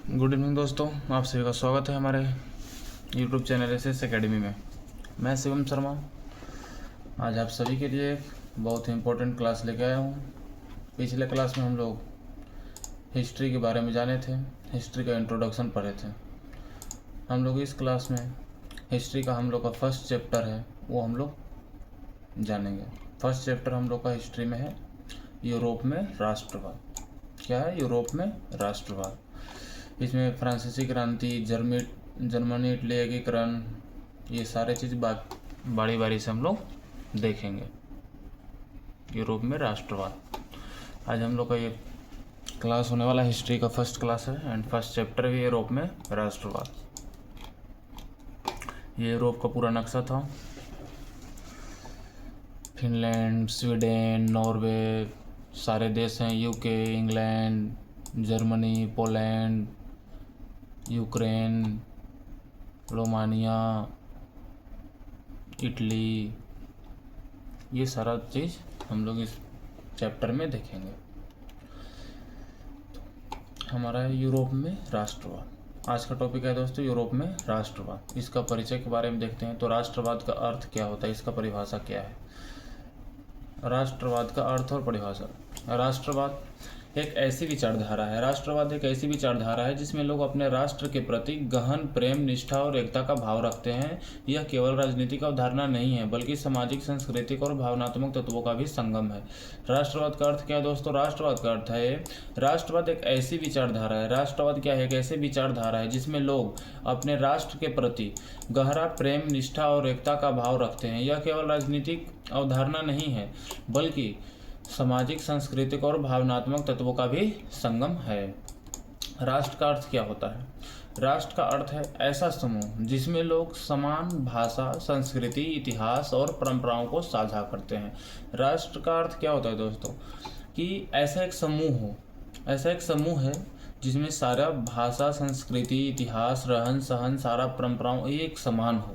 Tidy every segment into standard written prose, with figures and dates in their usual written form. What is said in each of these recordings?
Good evening दोस्तों, आप सभी का स्वागत है हमारे यूट्यूब चैनल एसएस एकेडमी में। मैं शिवम शर्मा आज आप सभी के लिए एक बहुत ही इम्पोर्टेंट क्लास लेके आया हूँ। पिछले क्लास में हम लोग हिस्ट्री के बारे में जाने थे, हिस्ट्री का इंट्रोडक्शन पढ़े थे। हम लोग इस क्लास में हिस्ट्री का हम लोग का फर्स्ट चैप्टर है वो हम लोग जानेंगे। फर्स्ट चैप्टर हम लोग का हिस्ट्री में है यूरोप में राष्ट्रवाद। क्या है? यूरोप में राष्ट्रवाद। इसमें फ्रांसीसी क्रांति, जर्मनी इटली एकीकरण, ये सारे चीज़ बारी बारी से हम लोग देखेंगे। यूरोप में राष्ट्रवाद आज हम लोग का ये क्लास होने वाला हिस्ट्री का फर्स्ट क्लास है एंड फर्स्ट चैप्टर भी यूरोप में राष्ट्रवाद। ये यूरोप का पूरा नक्शा था। फिनलैंड, स्वीडन, नॉर्वे सारे देश हैं। UK, England, Germany, Poland, Ukraine, Romania, Italy, ये सारा चीज़ हम लोग इस चैप्टर में देखेंगे। हमारा है यूरोप में राष्ट्रवाद। आज का टॉपिक है दोस्तों यूरोप में राष्ट्रवाद। इसका परिचय के बारे में देखते हैं। तो राष्ट्रवाद का अर्थ क्या होता है, इसका परिभाषा क्या है? राष्ट्रवाद का अर्थ और परिभाषा। राष्ट्रवाद एक ऐसी विचारधारा है जिसमें लोग अपने राष्ट्र के प्रति गहन प्रेम, निष्ठा और एकता का भाव रखते हैं। यह केवल राजनीतिक अवधारणा नहीं है बल्कि सामाजिक, सांस्कृतिक और भावनात्मक तत्वों का भी संगम है। राष्ट्रवाद का अर्थ क्या है दोस्तों? राष्ट्रवाद का अर्थ है राष्ट्रवाद एक ऐसी विचारधारा है। राष्ट्रवाद क्या है? एक ऐसी विचारधारा है जिसमें लोग अपने राष्ट्र के प्रति गहरा प्रेम, निष्ठा और एकता का भाव रखते हैं। यह केवल राजनीतिक अवधारणा नहीं है बल्कि सामाजिक, सांस्कृतिक और भावनात्मक तत्वों का भी संगम है। राष्ट्र का अर्थ क्या होता है? राष्ट्र का अर्थ है ऐसा समूह जिसमें लोग समान भाषा, संस्कृति, इतिहास और परंपराओं को साझा करते हैं। राष्ट्र का अर्थ क्या होता है दोस्तों? कि ऐसा एक समूह है जिसमें सारा भाषा, संस्कृति, इतिहास, रहन सहन, सारा परंपराओं एक समान हो।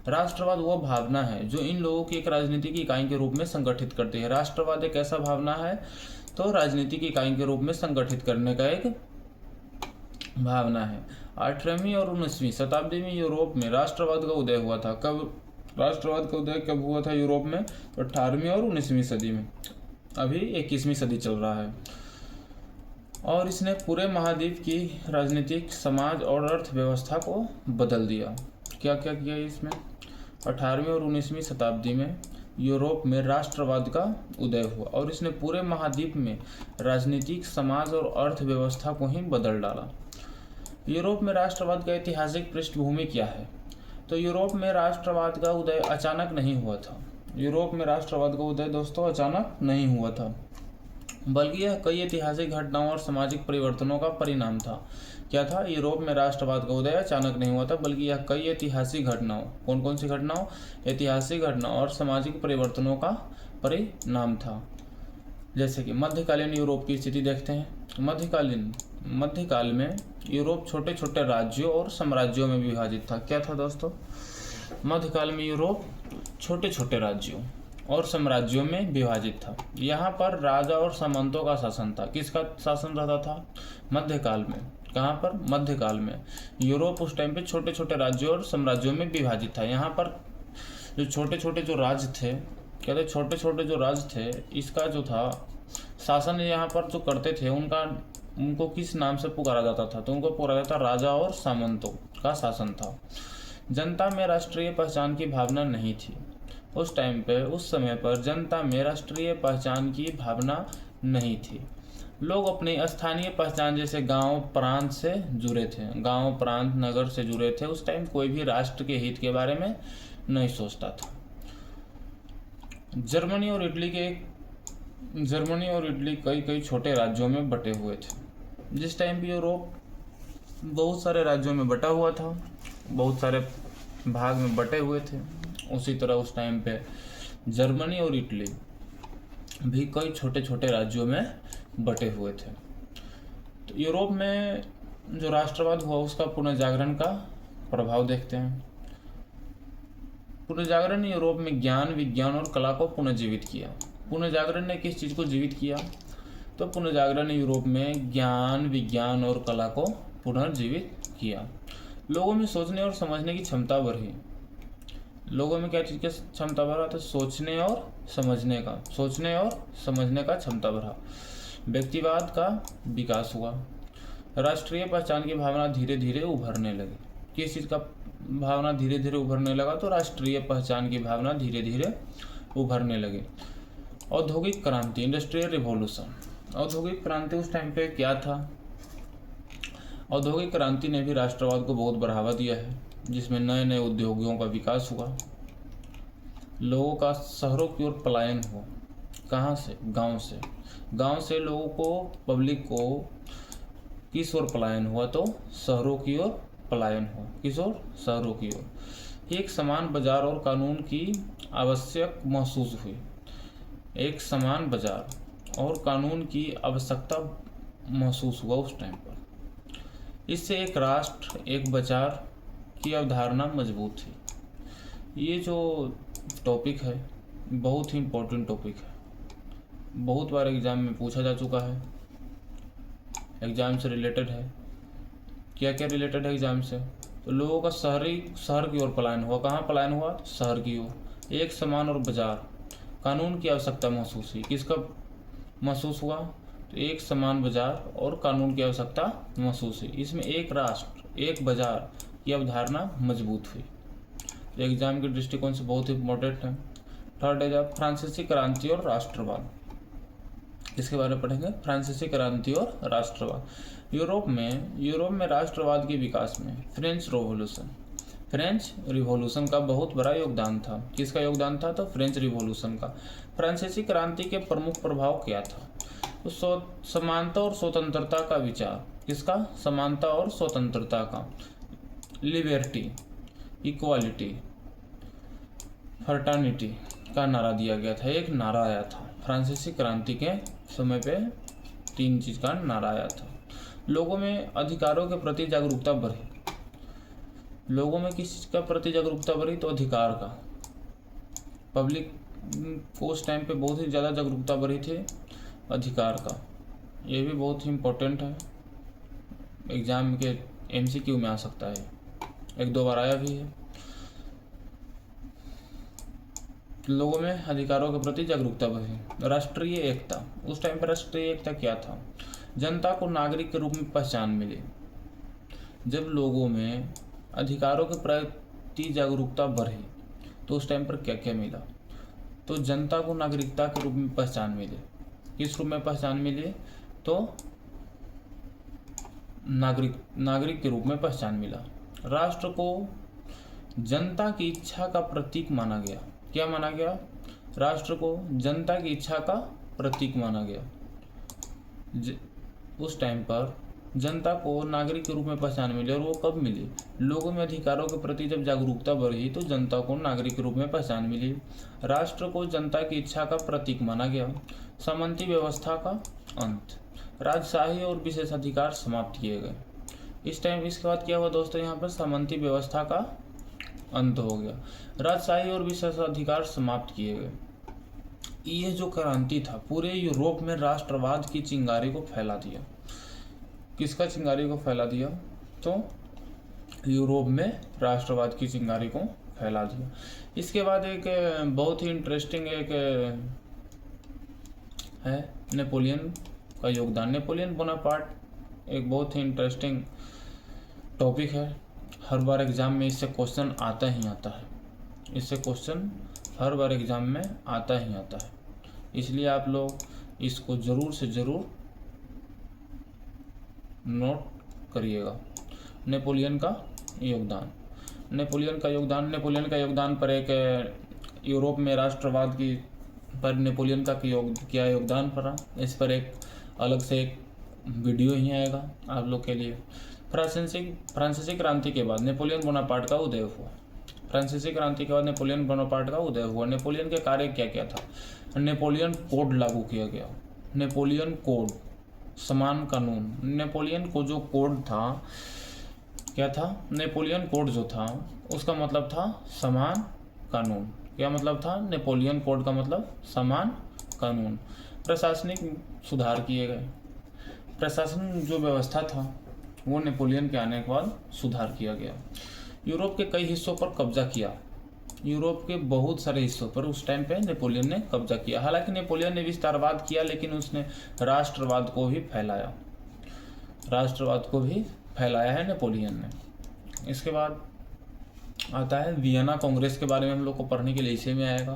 राष्ट्रवाद वो भावना है जो इन लोगों की एक राजनीतिक इकाई के रूप में संगठित करती है। राष्ट्रवाद एक ऐसा भावना है तो राजनीतिक इकाई के रूप में संगठित करने का एक भावना है। 8वीं और 19वीं शताब्दी में यूरोप में राष्ट्रवाद का उदय हुआ था। कब राष्ट्रवाद का उदय कब हुआ था यूरोप में? तो 18वीं और 19वीं सदी में। अभी 21वीं सदी चल रहा है और इसने पूरे महाद्वीप की राजनीतिक, समाज और अर्थव्यवस्था को बदल दिया। क्या क्या किया इसमें? 18वीं और 19वीं शताब्दी में यूरोप में राष्ट्रवाद का उदय हुआ और इसने पूरे महाद्वीप में राजनीतिक, समाज और अर्थव्यवस्था को ही बदल डाला। यूरोप में राष्ट्रवाद का ऐतिहासिक पृष्ठभूमि क्या है? तो यूरोप में राष्ट्रवाद का उदय अचानक नहीं हुआ था। यूरोप में राष्ट्रवाद का उदय दोस्तों अचानक नहीं हुआ था बल्कि यह कई ऐतिहासिक घटनाओं और सामाजिक परिवर्तनों का परिणाम था। क्या था? यूरोप में राष्ट्रवाद का उदय अचानक नहीं हुआ था बल्कि यह कई ऐतिहासिक घटनाओं, कौन कौन सी घटनाओं? ऐतिहासिक घटनाओं और सामाजिक परिवर्तनों का परिणाम था। जैसे कि मध्यकालीन यूरोप की स्थिति देखते हैं। मध्यकाल में यूरोप छोटे छोटे राज्यों और साम्राज्यों में विभाजित था। क्या था दोस्तों? मध्यकाल में यूरोप छोटे छोटे राज्यों और साम्राज्यों में विभाजित था। यहाँ पर राजा और सामंतों का शासन था। किसका शासन रहता था मध्यकाल में? कहाँ पर? मध्यकाल में। यूरोप उस टाइम पे छोटे छोटे राज्यों और साम्राज्यों में विभाजित था। यहाँ पर जो छोटे छोटे जो राज्य थे, कहते छोटे छोटे जो राज्य थे, इसका जो था शासन यहाँ पर जो करते थे उनको किस नाम से पुकारा जाता था? तो उनको पुकारा जाता राजा और सामंतों का शासन था। जनता में राष्ट्रीय पहचान की भावना नहीं थी। उस टाइम पे, उस समय पर जनता में राष्ट्रीय पहचान की भावना नहीं थी। लोग अपनी स्थानीय पहचान जैसे गांव, प्रांत से जुड़े थे। गांव, प्रांत, नगर से जुड़े थे। उस टाइम कोई भी राष्ट्र के हित के बारे में नहीं सोचता था। जर्मनी और इटली कई कई छोटे राज्यों में बटे हुए थे। जिस टाइम भी यूरोप बहुत सारे राज्यों में बटा हुआ था, बहुत सारे भाग में बटे हुए थे, उसी तरह उस टाइम पे जर्मनी और इटली भी कई छोटे छोटे राज्यों में बटे हुए थे। तो यूरोप में जो राष्ट्रवाद हुआ उसका पुनर्जागरण का प्रभाव देखते हैं। पुनर्जागरण ने यूरोप में ज्ञान, विज्ञान और कला को पुनर्जीवित किया। पुनर्जागरण ने किस चीज़ को जीवित किया? तो पुनर्जागरण ने यूरोप में ज्ञान, विज्ञान और कला को पुनर्जीवित किया। लोगों में सोचने और समझने की क्षमता बढ़ी। लोगों में क्या चीज़ की क्षमता बढ़ा? तो सोचने और समझने का क्षमता बढ़ा। व्यक्तिवाद का विकास हुआ। राष्ट्रीय पहचान की भावना धीरे धीरे उभरने लगी। किस चीज़ का भावना धीरे धीरे उभरने लगा? तो राष्ट्रीय पहचान की भावना धीरे धीरे उभरने लगी। औद्योगिक क्रांति, इंडस्ट्रियल रिवॉल्यूशन। औद्योगिक क्रांति उस टाइम पे क्या था? औद्योगिक क्रांति ने भी राष्ट्रवाद को बहुत बढ़ावा दिया है, जिसमें नए नए उद्योगों का विकास हुआ। लोगों का शहरों की ओर पलायन हुआ। कहाँ से? गांव से लोगों को, पब्लिक को किस ओर पलायन हुआ? तो शहरों की ओर पलायन हुआ। किस ओर? शहरों की ओर। एक समान बाजार और कानून की आवश्यक महसूस हुई। एक समान बाजार और कानून की आवश्यकता महसूस हुआ उस टाइम पर। इससे एक राष्ट्र, एक बाजार की अवधारणा मजबूत थी। ये जो टॉपिक है बहुत ही इम्पोर्टेंट टॉपिक है, बहुत बार एग्जाम में पूछा जा चुका है, एग्जाम से रिलेटेड है। क्या क्या रिलेटेड है एग्जाम से? तो लोगों का शहर की ओर पलायन हुआ। कहाँ पलायन हुआ? शहर की ओर। एक समान और बाजार, कानून की आवश्यकता महसूस हुई। किसका महसूस हुआ? तो एक समान बाजार और कानून की आवश्यकता महसूस हुई। इसमें एक राष्ट्र, एक बाजार की अवधारणा मजबूत हुई। तो एग्जाम के दृष्टिकोण से बहुत ही इम्पोर्टेंट है। थर्ड है जब फ्रांसीसी क्रांति और राष्ट्रवाद। इसके बारे में पढ़ेंगे, फ्रांसीसी क्रांति और राष्ट्रवाद। यूरोप में राष्ट्रवाद के विकास में फ्रेंच रिवॉल्यूशन का बहुत बड़ा योगदान था। किसका योगदान था? तो फ्रेंच रिवॉल्यूशन का। फ्रांसीसी क्रांति के प्रमुख प्रभाव क्या था? तो समानता और स्वतंत्रता का विचार। किसका? समानता और स्वतंत्रता का। लिबर्टी, इक्वालिटी, फर्टर्निटी का नारा दिया गया था। एक नारा आया था फ्रांसीसी क्रांति के समय पे, 3 चीज का नारा आया था। लोगों में अधिकारों के प्रति जागरूकता बढ़ी। लोगों में किस चीज का प्रति जागरूकता बढ़ी? तो अधिकार का। पब्लिक को उस टाइम पे बहुत ही ज़्यादा जागरूकता बढ़ी थी अधिकार का। ये भी बहुत ही इम्पोर्टेंट है, एग्जाम के MCQ में आ सकता है, 1-2 बार आया भी है। लोगों में अधिकारों के प्रति जागरूकता बढ़ी। राष्ट्रीय एकता, उस टाइम पर राष्ट्रीय एकता क्या था? जनता को नागरिक के रूप में पहचान मिली। जब लोगों में अधिकारों के प्रति जागरूकता बढ़ी तो उस टाइम पर क्या क्या मिला? तो जनता को नागरिकता के रूप में पहचान मिली। किस रूप में पहचान मिली? तो नागरिक के रूप में पहचान मिला। राष्ट्र को जनता की इच्छा का प्रतीक माना गया। क्या माना गया? राष्ट्र को जनता की इच्छा का प्रतीक माना गया। उस टाइम पर जनता को नागरिक के रूप में पहचान मिली, और वो कब मिली? लोगों में अधिकारों के प्रति जब जागरूकता बढ़ी तो जनता को नागरिक के रूप में पहचान मिली। राष्ट्र को जनता की इच्छा का प्रतीक माना गया। सामंती व्यवस्था का अंत, राजशाही और विशेषाधिकार समाप्त किए गए। इस टाइम इसके बाद क्या हुआ दोस्तों? यहाँ पर सामंती व्यवस्था का अंत हो गया, राजशाही और विशेषाधिकार समाप्त किए गए। ये जो क्रांति था पूरे यूरोप में राष्ट्रवाद की चिंगारी को फैला दिया। किसका चिंगारी को फैला दिया? तो यूरोप में राष्ट्रवाद की चिंगारी को फैला दिया। इसके बाद एक बहुत ही इंटरेस्टिंग एक है नेपोलियन का योगदान। नेपोलियन बोनापार्ट एक बहुत ही इंटरेस्टिंग टॉपिक है। हर बार एग्जाम में इससे क्वेश्चन आता ही आता है। इससे क्वेश्चन हर बार एग्जाम में आता ही आता है, इसलिए आप लोग इसको ज़रूर से ज़रूर नोट करिएगा। नेपोलियन का योगदान। नेपोलियन का योगदान पर एक यूरोप में राष्ट्रवाद की पर नेपोलियन का क्या योगदान पड़ा, इस पर एक अलग से एक वीडियो ही आएगा आप लोग के लिए। फ्रांसीसी क्रांति के बाद नेपोलियन बोनापार्ट का उदय हुआ। फ्रांसीसी क्रांति के बाद नेपोलियन बोनापार्ट का उदय हुआ। नेपोलियन के कार्य क्या क्या था? नेपोलियन कोड लागू किया गया। नेपोलियन कोड, समान कानून। नेपोलियन को जो कोड था क्या था? नेपोलियन कोड जो था उसका मतलब था समान कानून। क्या मतलब था? नेपोलियन कोड का मतलब समान कानून। प्रशासनिक सुधार किए गए। प्रशासन जो व्यवस्था था वो नेपोलियन के आने के बाद सुधार किया गया। यूरोप के कई हिस्सों पर कब्जा किया। यूरोप के बहुत सारे हिस्सों पर उस टाइम पे नेपोलियन ने कब्जा किया। हालांकि नेपोलियन ने विस्तारवाद किया, लेकिन उसने राष्ट्रवाद को भी फैलाया। राष्ट्रवाद को भी फैलाया है नेपोलियन ने। इसके बाद आता है वियना कांग्रेस के बारे में हम लोग को पढ़ने के लिए इसी में आएगा।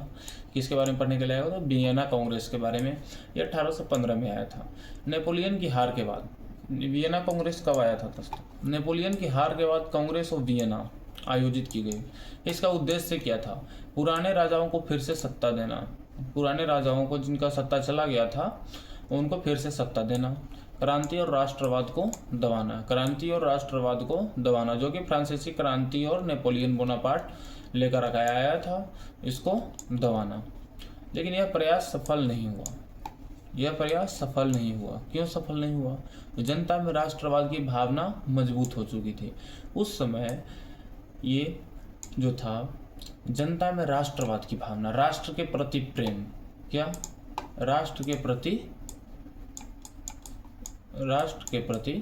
किसके बारे में पढ़ने के लिए आएगा? तो वियना कांग्रेस के बारे में। ये 1815 में आया था। नेपोलियन की हार के बाद वियना कांग्रेस कब आया था दोस्तों? नेपोलियन की हार के बाद कांग्रेस ऑफ वियना आयोजित की गई। इसका उद्देश्य क्या था? पुराने राजाओं को फिर से सत्ता देना। पुराने राजाओं को जिनका सत्ता चला गया था उनको फिर से सत्ता देना। क्रांति और राष्ट्रवाद को दबाना। क्रांति और राष्ट्रवाद को दबाना, जो कि फ्रांसीसी क्रांति और नेपोलियन बोनापार्ट लेकर आया था, इसको दबाना। लेकिन यह प्रयास सफल नहीं हुआ। यह प्रयास सफल नहीं हुआ। क्यों सफल नहीं हुआ? जनता में राष्ट्रवाद की भावना मजबूत हो चुकी थी। उस समय ये जो था, जनता में राष्ट्रवाद की भावना, राष्ट्र के प्रति प्रेम, क्या? राष्ट्र के प्रति राष्ट्र के प्रति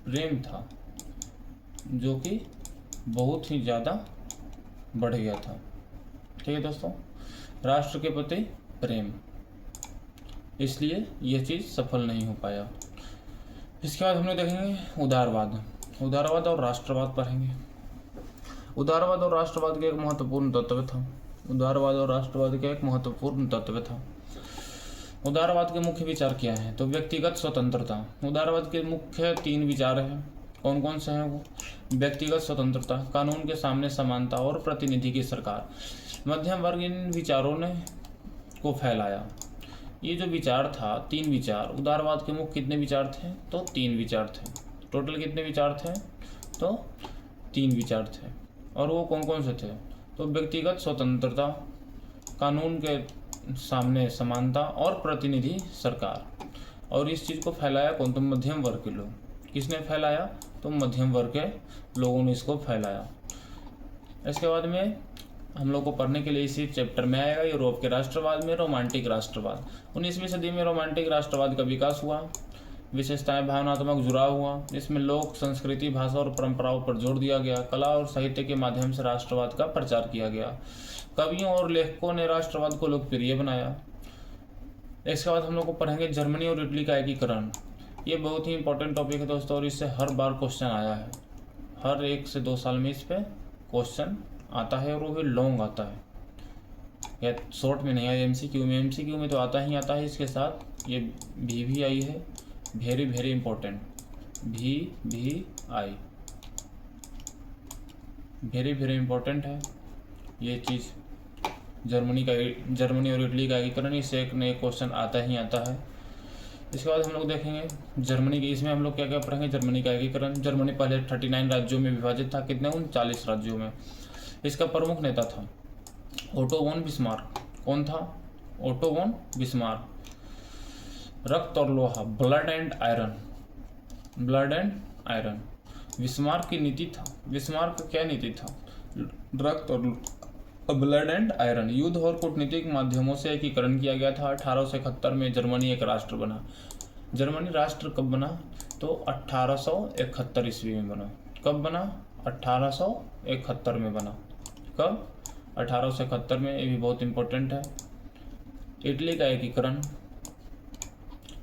प्रेम था, जो कि बहुत ही ज़्यादा बढ़ गया था। ठीक है दोस्तों, राष्ट्र के प्रति प्रेम, इसलिए यह चीज़ सफल नहीं हो पाया। इसके बाद हम लोग देखेंगे उदारवाद और राष्ट्रवाद पढ़ेंगे। उदारवाद और राष्ट्रवाद का एक महत्वपूर्ण तत्व था। उदारवाद और राष्ट्रवाद का एक महत्वपूर्ण तत्व था। उदारवाद के मुख्य विचार क्या हैं? तो व्यक्तिगत स्वतंत्रता। उदारवाद के मुख्य 3 विचार हैं। कौन कौन से हैं वो? व्यक्तिगत स्वतंत्रता, कानून के सामने समानता और प्रतिनिधि की सरकार। मध्यम वर्ग इन विचारों ने को फैलाया। ये जो विचार था, 3 विचार, उदारवाद के मुख्य कितने विचार थे? तो 3 विचार थे। टोटल कितने विचार थे? तो 3 विचार थे। और वो कौन कौन से थे? तो व्यक्तिगत स्वतंत्रता, कानून के सामने समानता और प्रतिनिधि सरकार। और इस चीज़ को फैलाया कौन? तो मध्यम वर्ग के लोग। किसने फैलाया? तो मध्यम वर्ग के लोगों ने इसको फैलाया। इसके बाद में हम लोग को पढ़ने के लिए इसी चैप्टर में आएगा यूरोप के राष्ट्रवाद में रोमांटिक राष्ट्रवाद। 19वीं सदी में रोमांटिक राष्ट्रवाद का विकास हुआ। विशेषताएं, भावनात्मक जुड़ाव हुआ। इसमें लोक संस्कृति, भाषा और परंपराओं पर जोर दिया गया। कला और साहित्य के माध्यम से राष्ट्रवाद का प्रचार किया गया। कवियों और लेखकों ने राष्ट्रवाद को लोकप्रिय बनाया। इसके बाद हम लोग को पढ़ेंगे जर्मनी और इटली का एकीकरण। ये बहुत ही इंपॉर्टेंट टॉपिक है दोस्तों, और इससे हर बार क्वेश्चन आया है। हर 1 से 2 साल में इस पे क्वेश्चन आता है, और वो भी लॉन्ग आता है, या शॉर्ट में नहीं है। एमसीक्यू में तो आता ही आता है। इसके साथ ये भी आई है, वेरी वेरी इंपॉर्टेंट। भी आई वेरी वेरी इंपॉर्टेंट है ये चीज़। जर्मनी और इटली का एकीकरण, इससे एक नए क्वेश्चन आता ही आता है। इसके बाद हम लोग देखेंगे जर्मनी की। इसमें हम लोग क्या क्या पढ़ेंगे? जर्मनी का एकीकरण। जर्मनी पहले 39 राज्यों में विभाजित था। कितने? 39 राज्यों में। इसका प्रमुख नेता था ओटो वॉन बिस्मार्क। कौन था? Otto von Bismarck. रक्त और लोहा, blood and iron. Blood and iron Bismarck की नीति था। बिस्मार्क का क्या नीति था? रक्त और ब्लड एंड आयरन। युद्ध और कूटनीतिक माध्यमों से एकीकरण किया गया था। 1871 में जर्मनी एक राष्ट्र बना। जर्मनी राष्ट्र कब बना? तो 1871 ईस्वी में बना। कब बना? 1871 में बना। कब? 1871 में। ये भी बहुत इंपॉर्टेंट है। इटली का एकीकरण।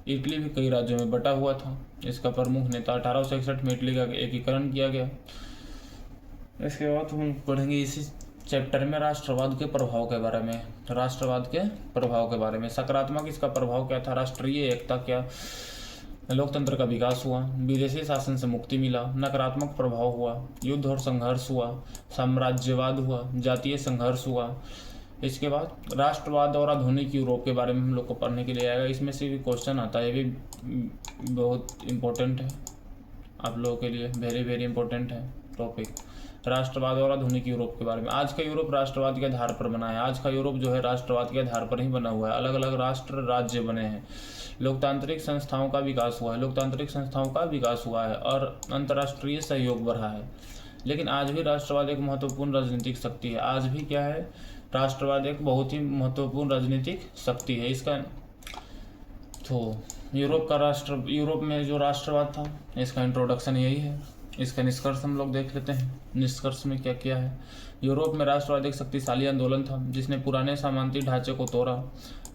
इटली भी कई राज्यों में बटा हुआ था। इसका प्रमुख नेता 1861 में इटली का एकीकरण किया गया। इसके बाद हम पढ़ेंगे इसी चैप्टर में राष्ट्रवाद के प्रभाव के बारे में। राष्ट्रवाद के प्रभाव के बारे में। सकारात्मक इसका प्रभाव क्या था? राष्ट्रीय एकता, क्या लोकतंत्र का विकास हुआ, विदेशी शासन से मुक्ति मिला। नकारात्मक प्रभाव हुआ, युद्ध और संघर्ष हुआ, साम्राज्यवाद हुआ, जातीय संघर्ष हुआ। इसके बाद राष्ट्रवाद और आधुनिक यूरोप के बारे में हम लोग को पढ़ने के लिए आएगा। इसमें से भी क्वेश्चन आता है, ये भी बहुत इम्पोर्टेंट है आप लोगों के लिए, वेरी वेरी इंपॉर्टेंट है टॉपिक। राष्ट्रवाद और आधुनिक यूरोप के बारे में। आज का यूरोप राष्ट्रवाद के आधार पर बना है। आज का यूरोप जो है राष्ट्रवाद के आधार पर ही बना हुआ है। अलग अलग राष्ट्र राज्य बने हैं, लोकतांत्रिक संस्थाओं का विकास हुआ है, और अंतर्राष्ट्रीय सहयोग बढ़ा है। लेकिन आज भी राष्ट्रवाद एक महत्वपूर्ण राजनीतिक शक्ति है। आज भी क्या है, राष्ट्रवाद एक बहुत ही महत्वपूर्ण राजनीतिक शक्ति है। इसका तो यूरोप में जो राष्ट्रवाद था, इसका इंट्रोडक्शन यही है। इसका निष्कर्ष हम लोग देख लेते हैं। निष्कर्ष में क्या किया है। यूरोप में राष्ट्रवाद एक शक्तिशाली आंदोलन था जिसने पुराने सामंती ढांचे को तोड़ा,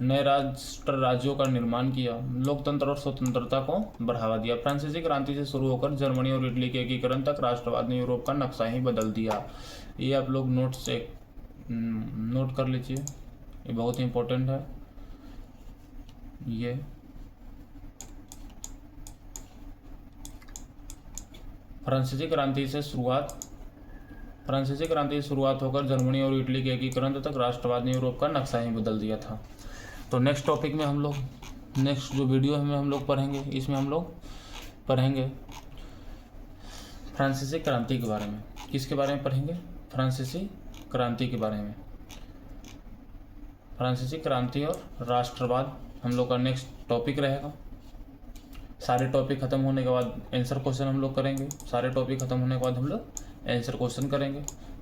नए राज्यों का निर्माण किया, लोकतंत्र और स्वतंत्रता को बढ़ावा दिया। फ्रांसीसी क्रांति से शुरू होकर जर्मनी और इटली के एकीकरण तक राष्ट्रवाद ने यूरोप का नक्शा ही बदल दिया। ये आप लोग नोट कर लीजिए, ये बहुत ही इंपॉर्टेंट है। ये फ्रांसीसी क्रांति से शुरुआत होकर जर्मनी और इटली के एकीकरण तक राष्ट्रवाद ने यूरोप का नक्शा ही बदल दिया था। तो नेक्स्ट टॉपिक में हम लोग, नेक्स्ट जो वीडियो में हम लोग पढ़ेंगे, इसमें हम लोग पढ़ेंगे फ्रांसीसी क्रांति के बारे में। किसके बारे में पढ़ेंगे? फ्रांसीसी क्रांति के बारे में। फ्रांसीसी क्रांति और राष्ट्रवाद हम लोग का नेक्स्ट टॉपिक रहेगा। सारे टॉपिक खत्म होने के बाद आंसर क्वेश्चन हम लोग करेंगे।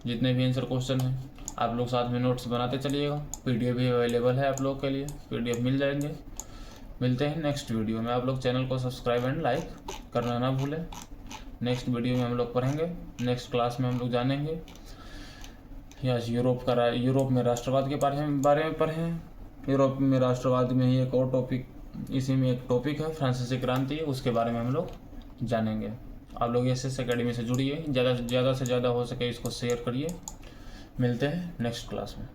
जितने भी आंसर क्वेश्चन हैं आप लोग साथ में नोट्स बनाते चलिएगा। पीडीएफ भी अवेलेबल है आप लोग के लिए, पीडीएफ मिल जाएंगे। मिलते हैं नेक्स्ट वीडियो में। आप लोग चैनल को सब्सक्राइब एंड लाइक करना ना भूलें। नेक्स्ट वीडियो में हम लोग पढ़ेंगे, नेक्स्ट क्लास में हम लोग जानेंगे यूरोप में राष्ट्रवाद के बारे में पढ़ें। यूरोप में राष्ट्रवाद में ही एक और टॉपिक, इसी में एक टॉपिक है फ्रांसीसी क्रांति, उसके बारे में हम लोग जानेंगे। आप लोग SS एकेडमी से जुड़िए, ज़्यादा से ज़्यादा हो सके इसको शेयर करिए। मिलते हैं नेक्स्ट क्लास में।